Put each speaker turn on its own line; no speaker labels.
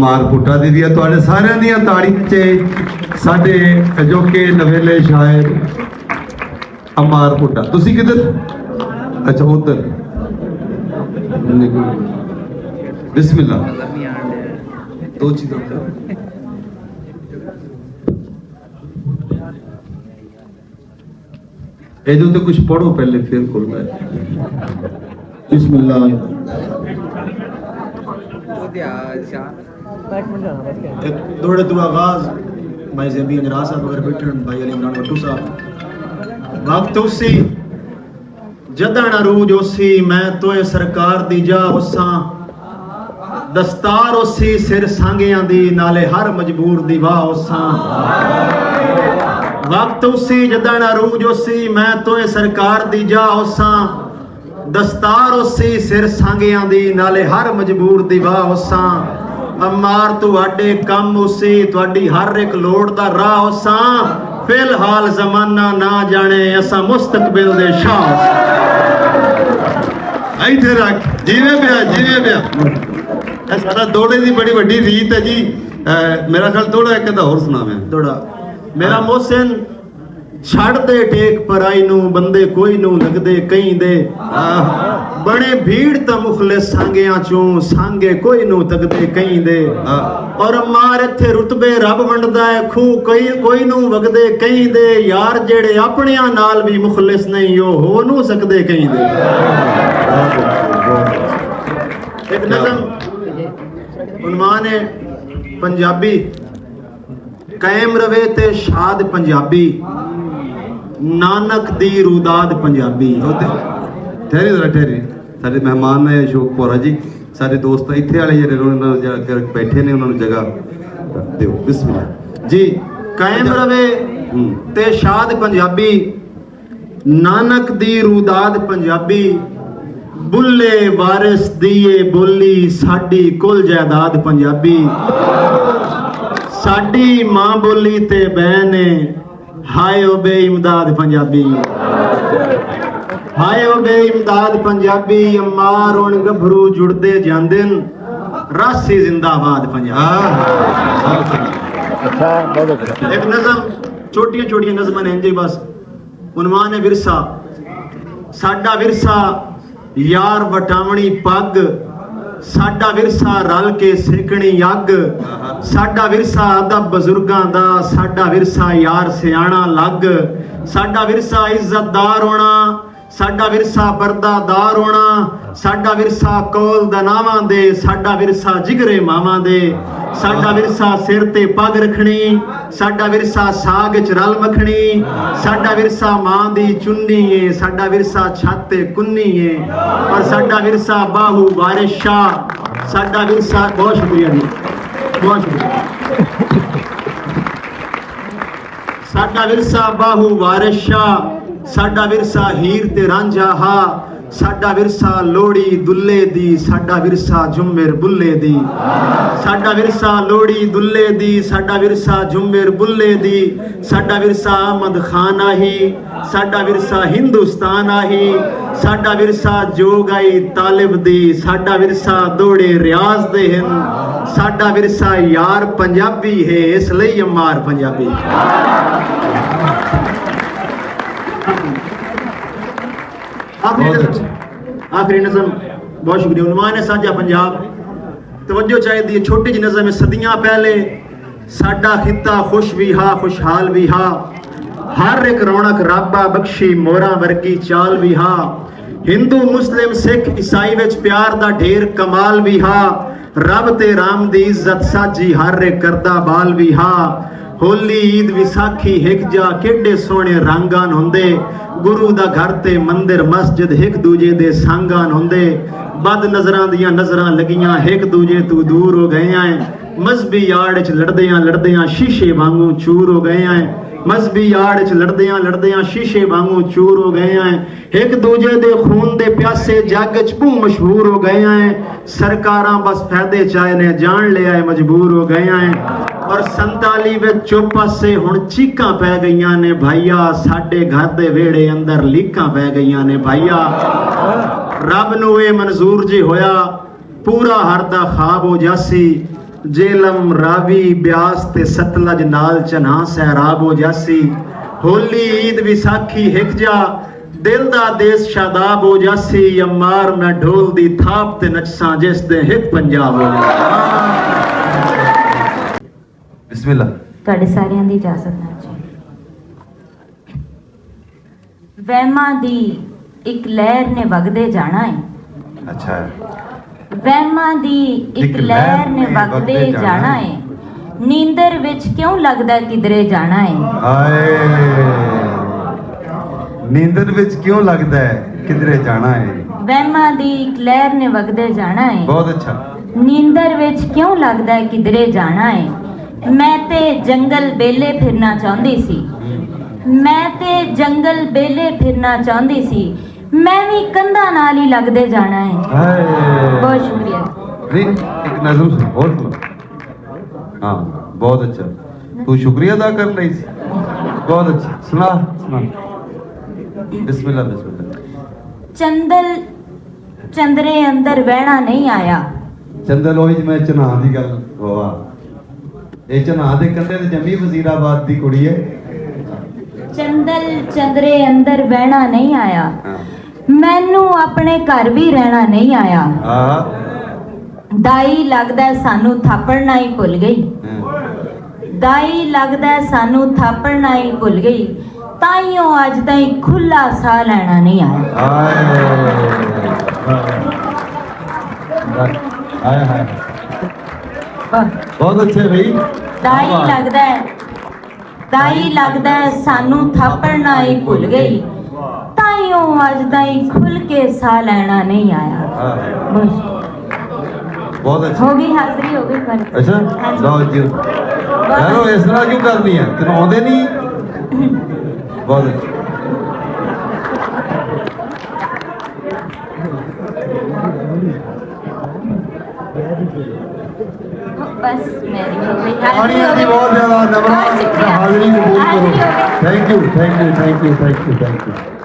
ਮਾਰ ਪੁੱਟਾ ਦੀ ਦੀਆਂ ਤੁਹਾਡੇ ਸਾਰਿਆਂ ਦੀਆਂ ਤਾੜੀਆਂ 'ਚ ਸਾਡੇ ਅਜੋਕੇ ਨਵੇਲੇ ਸ਼ਾਇਰ ਅਮਾਰ ਪੁੱਟਾ। ਤੁਸੀਂ ਕਿੱਧਰ? ਅੱਛਾ ਉਧਰ। ਬਿਸਮਿल्लाह। दो चीज़ों ये जो तो कुछ पढ़ो पहले फिर खुलना है। बिस्मिल्लाह।
दौड़े तो आगाज भाई ज़ेबी अंजरा साहब अगर बैठे भाई अली इमरान भट्टू साहब वक्त उसी जदन अरूज उसी मैं तोए सरकार दी जा उसा दस्तार उसी सिर सांगियां दी नाले हर मजबूर दी वाह उसा वक्त उसी जदन अरूज उसी मैं तोए सरकार दी जा उसा दस्तार उसी सिर सांगियां दी नाले हर मजबूर दी वाह उसा अमार तुहाडे कम उसी तुहाडी हर एक लोड़ दा राह उसा फिलहाल जमाना ना जाने असा मुस्तकबिल दे शाह
इथे रख जिवे पिया सारा दौड़े की बड़ी वड्डी रीत है जी। मेरा ख्याल थोड़ा एक होर सुना मैं
दौड़ा मेरा मोहसिन छड़ दे टेक पराई नू बंदे कोई नू लगदे कई दे बड़े भीड़ त मुखलिस सांगियां चों सांगे कोई नू तकदे कई दे और मार इत्थे रुतबे रब वंडदा है खू कोई नू वगदे कई दे यार जेड़े अपनियां नाल भी मुखलिस नहीं हो नू सकदे कई दे। एक नज़म उन्वान है पंजाबी कायम रवे ते शाद पंजाबी नानक दी रूदाद पंजाबी।
ठहरी जरा ठहरी साडे मेहमान ने अशोक पौरा जी साडे दोस्त इत्थे वाले जेह्ड़े बैठे ने उन्होंने जगह दिओ। बिस्मिल्लाह
जी कायम रवे ते शाद पंजाबी नानक दी रूदाद पंजाबी बुल्ले वारिस दिए बोली साडी कुल जायदाद पंजाबी साडी मां बोली ते बहन हाय ओ बेइमदाद पंजाबी हाय ओ बेइमदाद पंजाबी अमार हुण गभरू जुड़दे जांदे रासी जिंदाबाद पंजाबी। एक नज़म छोटियां छोटियां नज़मां ने जी बस उन्वान है विरसा साडा विरसा यार वटावणी पग साडा विरसा रल के सेकणी अग साडा विरसा अदब बजुर्गां दा साडा विरसा यार सियाणा लग साडा विरसा इज्जतदार होना साडा विरसा पर्दादार होना साडा विरसा कौल दनावां दे साडा विरसा जिगरे मावां दे साडा विरसा सिर ते पग रखनी साडा विरसा साग च रल मखनी साडा विरसा मां दी चुन्नी है साडा विरसा छत ते कुन्नी है और साडा विरसा बाहू वारिस शाह साडा विरसा। बहुत शुक्रिया जी बहुत शुक्रिया। साडा विरसा बाहू वारिस शाह साडा विरसा हीर ते रांझा हा साडा विरसा लोड़ी दुल्ले दी साडा विरसा जुम्मेर बुल्ले दी साडा विरसा लोड़ी दुल्ले दी साडा विरसा जुम्मेर बुल्ले दी साडा विरसा अहमद खान आही साडा विरसा हिंदुस्तान आही साडा विरसा जोगाई तालिब दी साडा विरसा दौड़े रियाज दे हिन साडा विरसा यार पंजाबी है इसलिए अमार पंजाबी। आखिरी नज़म बहुत शुक्रिया उन्वान है साझा पंजाब तवज्जो चाहिए है छोटी जी नज़म है सदियां पहले साडा खिता खुश भी हा खुशहाल भी हा हर एक रौनक रब्बा बख्शी मोरा वर्गी चाल भी हा हिंदू मुस्लिम सिख ईसाई विच प्यार दा ढेर कमाल भी हा रब ते राम दी इज्जत साजी हर एक करदा बाल भी हा होली ईद विसाखी हिक जा केडे सोहणे रंगान हुंदे गुरु दा घर ते मंदिर मस्जिद हिक दूजे दे सांगान हुंदे बद नजरां दियां नजरां लगियां हिक दूजे तू दूर हो गए हैं मजहबी याड़ च लड़दियां शीशे वांगू चूर हो गए हैं मजहबी याड़ च लड़दियां शीशे वांगू चूर हो गए हैं एक दूजे दे खून दे प्यासे जग च भू मशहूर हो गए हैं सरकारां बस फायदे चाहे ने जान लिया है मजबूर हो गए हैं और 47 विच चुप पासे हुण चीकां पै गईयां ने भाईया साडे घर दे वेड़े अंदर लीकां पै गईयां ने भाईया रब नूं ए मंजूर जे होया पूरा हर दा ख्वाब हो जासी जेलम रावी ब्यास ते सतलज नाल चना सैराब हो जासी होली ईद विसाखी हिक जा दिल दा देश शादाब हो जासी अम्मार मैं ढोल दी थाप ते नचसा जिस दे हिक पंजाब हो जासी।
ਬਿਸਮਿल्लाह।
ਤੁਹਾਡੇ ਸਾਰਿਆਂ ਦੀ ਇਜਾਜ਼ਤ ਨਾਲ ਜੀ। ਵਹਿਮਾਂ ਦੀ ਇੱਕ ਲਹਿਰ ਨੇ ਵਗਦੇ ਜਾਣਾ ਹੈ।
ਅੱਛਾ
ਵਹਿਮਾਂ ਦੀ ਇੱਕ ਲਹਿਰ ਨੇ ਵਗਦੇ ਜਾਣਾ ਹੈ। ਨੀਂਦਰ ਵਿੱਚ ਕਿਉਂ ਲੱਗਦਾ ਕਿਧਰੇ ਜਾਣਾ ਹੈ।
ਹਾਏ ਨੀਂਦਰ ਵਿੱਚ ਕਿਉਂ ਲੱਗਦਾ ਹੈ ਕਿਧਰੇ ਜਾਣਾ ਹੈ।
ਵਹਿਮਾਂ ਦੀ ਇੱਕ ਲਹਿਰ ਨੇ ਵਗਦੇ ਜਾਣਾ ਹੈ।
ਬਹੁਤ ਅੱਛਾ।
ਨੀਂਦਰ ਵਿੱਚ ਕਿਉਂ ਲੱਗਦਾ ਹੈ ਕਿਧਰੇ ਜਾਣਾ ਹੈ। ਮੈਂ ਤੇ ਜੰਗਲ ਬੇਲੇ ਫਿਰਨਾ ਚਾਹੁੰਦੀ ਸੀ। ਮੈਂ ਤੇ ਜੰਗਲ ਬੇਲੇ ਫਿਰਨਾ ਚਾਹੁੰਦੀ ਸੀ। ਮੈਂ ਵੀ ਕੰਧਾਂ ਨਾਲ ਹੀ ਲੱਗਦੇ ਜਾਣਾ ਹੈ।
ਹਾਏ
ਬਹੁਤ ਸ਼ੁਕਰੀਆ।
नहीं एक नज़म सुन और सुनो। हाँ बहुत अच्छा तू शुक्रिया अदा कर रही थी बहुत अच्छा सुना सुना बिस्मिल्लाह बिस्मिल्लाह।
ਚੰਦਲ ਚੰਦਰੇ ਅੰਦਰ ਬਹਿਣਾ ਨਹੀਂ ਆਇਆ।
ਚੰਦਲ ਉਹੀ ਜਿਵੇਂ ਚਨਾਹ ਦੀ ਗੱਲ ਵਾਹ ਇਹ ਚਨਾਹ ਦੇ ਕੰਢੇ ਤੇ ਜੰਮੀ ਵਜ਼ੀਰਾਬਾਦ ਦੀ ਕੁੜੀ ਹੈ।
ਚੰਦਲ ਚੰਦਰੇ ਅੰਦਰ ਬਹਿਣਾ ਨਹੀਂ ਆਇਆ।
ਹਾਂ
ਮੈਨੂੰ ਆਪਣੇ ਘਰ ਵੀ ਰਹਿਣਾ ਨਹੀਂ ਆਇਆ।
ਹਾਂ
ਦਾਈ ਲੱਗਦਾ ਸਾਨੂੰ ਥਾਪੜਨਾ ਹੀ ਭੁੱਲ ਗਈ। ਦਾਈ ਲੱਗਦਾ ਸਾਨੂੰ ਥਾਪੜਨਾ ਹੀ ਭੁੱਲ ਗਈ। ਤਾਈਓ ਅੱਜ ਤਾਈਂ ਖੁੱਲਾ ਸਾਹ ਲੈਣਾ ਨਹੀਂ ਆਇਆ।
हाय हाय बहुत अच्छे भाई।
ਦਾਈ ਲੱਗਦਾ ਸਾਨੂੰ ਥਾਪੜਨਾ ਹੀ ਭੁੱਲ ਗਈ। ਤਾਈਓ ਅੱਜ ਤਾਈਂ ਖੁੱਲ ਕੇ ਸਾਹ ਲੈਣਾ ਨਹੀਂ ਆਇਆ। ਬਸ
बहुत अच्छा
ਹੋ ਗਈ ਹਾਜ਼ਰੀ ਹੋ ਗਈ ਪਰ
अच्छा
ਹਾਂਜੀ।
लो जी यारो इस तरह क्यों करनी है तेन आउंदे नहीं बहुत अच्छा
बस मेरी हो गई
पानी
हाजिरी हो
की
गई।
बहुत ज्यादा
बहुत शुक्रिया।
हाजिरी कबूल
हाजिरी हो
करो
गई।
Thank you thank you thank you thank you thank you